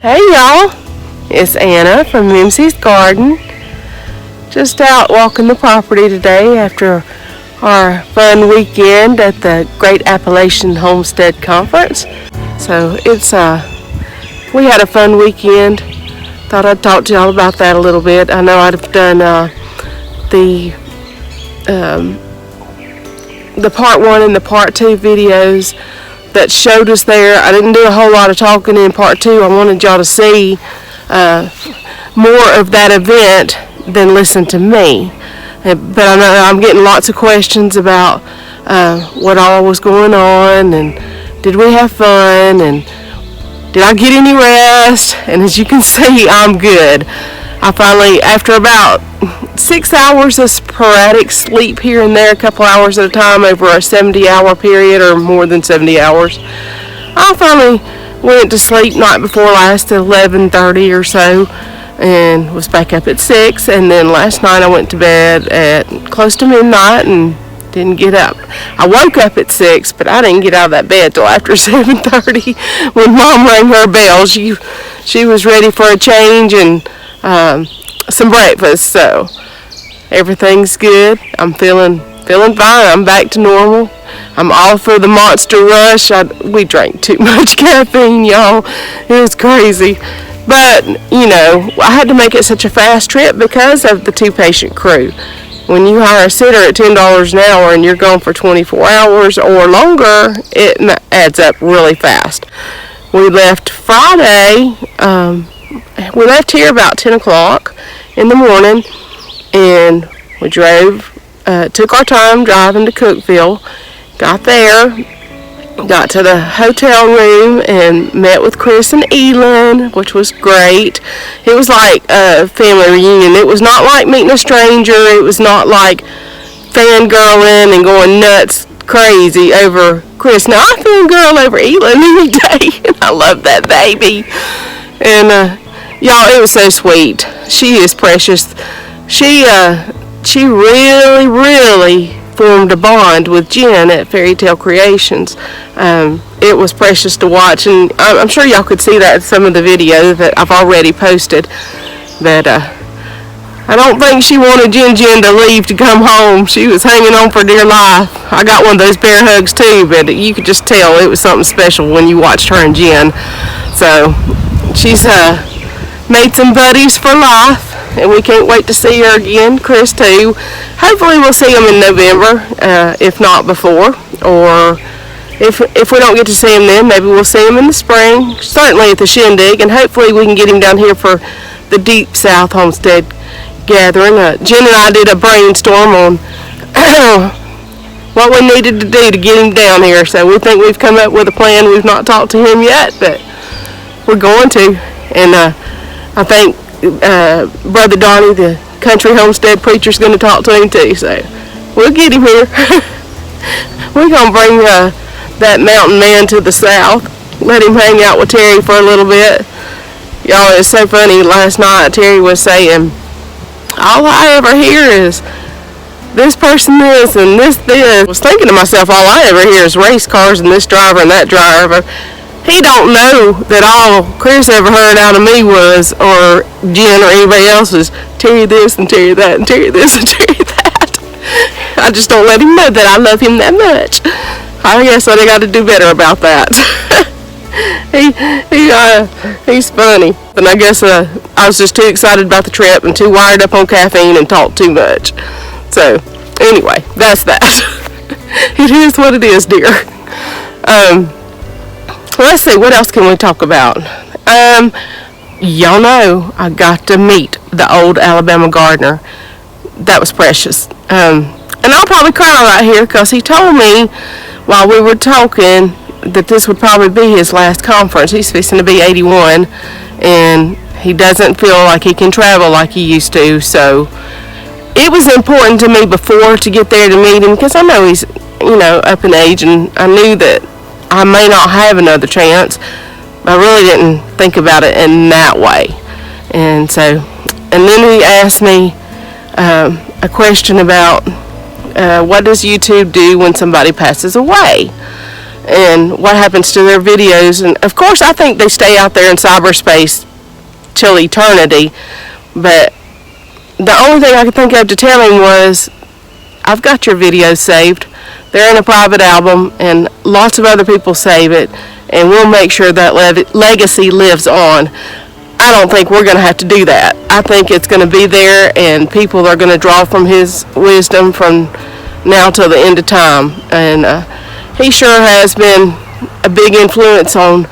Hey y'all, it's Anna from Mimsy's Garden. Just out walking the property today after our fun weekend at the Great Appalachian Homestead Conference. So we had a fun weekend. Thought I'd talk to y'all about that a little bit. I know I'd have done the part 1 and the part 2 videos that showed us there. I didn't do a whole lot of talking in part 2. I wanted y'all to see more of that event than listen to me. But I know I'm getting lots of questions about what all was going on, and did we have fun, and did I get any rest? And as you can see, I'm good. I finally, after about 6 hours of sporadic sleep here and there, a couple hours at a time over a 70-hour period or more than 70 hours, I finally went to sleep night before last at 11:30 or so and was back up at 6. And then last night I went to bed at close to midnight and didn't get up. I woke up at 6, but I didn't get out of that bed till after 7:30 when Mom rang her bell. She was ready for a change and some breakfast, so everything's good. I'm feeling fine. I'm back to normal. I'm off for the monster rush. We drank too much caffeine, y'all. It was crazy. But, you know, I had to make it such a fast trip because of the 2-patient crew. When you hire a sitter at $10 an hour and you're gone for 24 hours or longer, it adds up really fast. We left Friday. We left here about 10 o'clock in the morning, and we took our time driving to Cookeville, got there, got to the hotel room, and met with Chris and Elin, which was great. It was like a family reunion. It was not like meeting a stranger. It was not like fangirling and going nuts crazy over Chris. Now, I fangirl over Elin any day, and I love that baby. And y'all, it was so sweet. She is precious. She really, really formed a bond with Jen at Fairy Tale Creations. It was precious to watch, and I'm sure y'all could see that in some of the videos that I've already posted. But I don't think she wanted Jen to leave to come home. She was hanging on for dear life. I got one of those bear hugs too, but you could just tell it was something special when you watched her and Jen. So she's made some buddies for life, and we can't wait to see her again. Chris too. Hopefully we'll see him in November, if not before, or if we don't get to see him then, maybe we'll see him in the spring, certainly at the shindig, and hopefully we can get him down here for the Deep South Homestead gathering. Jen and I did a brainstorm on what we needed to do to get him down here, so we think we've come up with a plan. We've not talked to him yet, but we're going to, and I think Brother Donnie, the country homestead preacher, is going to talk to him too, so we'll get him here. We're going to bring that mountain man to the south, let him hang out with Terry for a little bit. Y'all, it's so funny. Last night Terry was saying, all I ever hear is this person this and this. I was thinking to myself, all I ever hear is race cars and this driver and that driver. He don't know that all Chris ever heard out of me was, or Jen or anybody else, was Terry this and Terry that and Terry this and Terry that. I just don't let him know that I love him that much. I guess I got to do better about that. He's funny. And I guess I was just too excited about the trip and too wired up on caffeine and talked too much. So, anyway, that's that. It is what it is, dear. Let's see, what else can we talk about? Y'all know I got to meet the old Alabama gardener. That was precious. And I'll probably cry right here because he told me while we were talking that this would probably be his last conference. He's fixing to be 81, and he doesn't feel like he can travel like he used to. So it was important to me before to get there to meet him because I know he's, up in age, and I knew that I may not have another chance. I really didn't think about it in that way. And then he asked me a question about what does YouTube do when somebody passes away? and what happens to their videos. And of course, I think they stay out there in cyberspace till eternity. But the only thing I could think of to tell him was, I've got your videos saved. They're in a private album, and lots of other people save it, and we'll make sure that legacy lives on. I don't think we're going to have to do that. I think it's going to be there, and people are going to draw from his wisdom from now till the end of time. And he sure has been a big influence on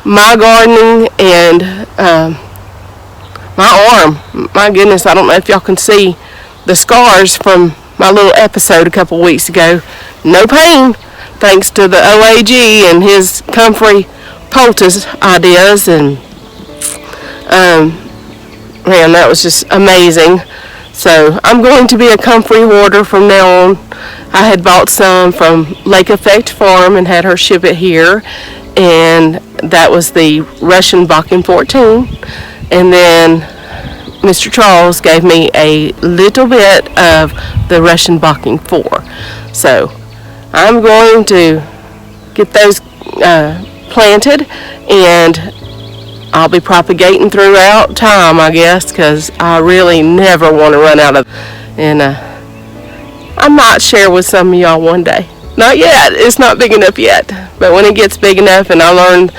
my gardening and my arm. My goodness, I don't know if y'all can see the scars from my little episode a couple weeks ago. No pain, thanks to the OAG and his comfrey poultice ideas. And man, that was just amazing. So I'm going to be a comfrey hoarder from now on. I had bought some from Lake Effect Farm and had her ship it here, and that was the Russian Bakken 14. And then Mr. Charles gave me a little bit of the Russian Bakken 4. So I'm going to get those planted, and I'll be propagating throughout time, I guess, because I really never want to run out of. And I might share with some of y'all one day. Not yet. It's not big enough yet. But when it gets big enough and I learn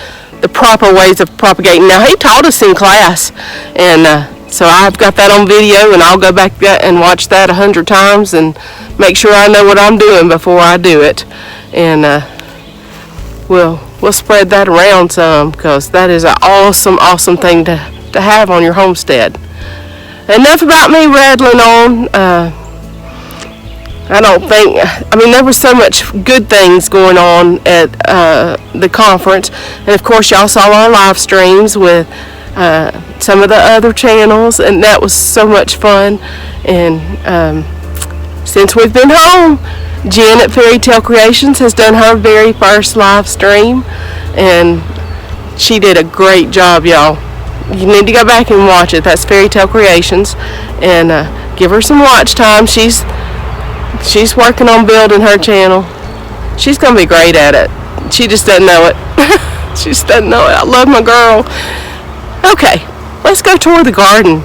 the proper ways of propagating. Now, he taught us in class, and so I've got that on video, and I'll go back and watch that 100 times and make sure I know what I'm doing before I do it. And we'll spread that around some, because that is an awesome thing to have on your homestead. Enough about me rattling on. There was so much good things going on at the conference. And of course, y'all saw our live streams with some of the other channels, and that was so much fun. And since we've been home, Jen at Fairy Tale Creations has done her very first live stream, and she did a great job, y'all. You need to go back and watch it. That's Fairy Tale Creations, and give her some watch time. She's working on building her channel. She's gonna be great at it. She just doesn't know it. She just doesn't know it. I love my girl. Okay, let's go tour the garden.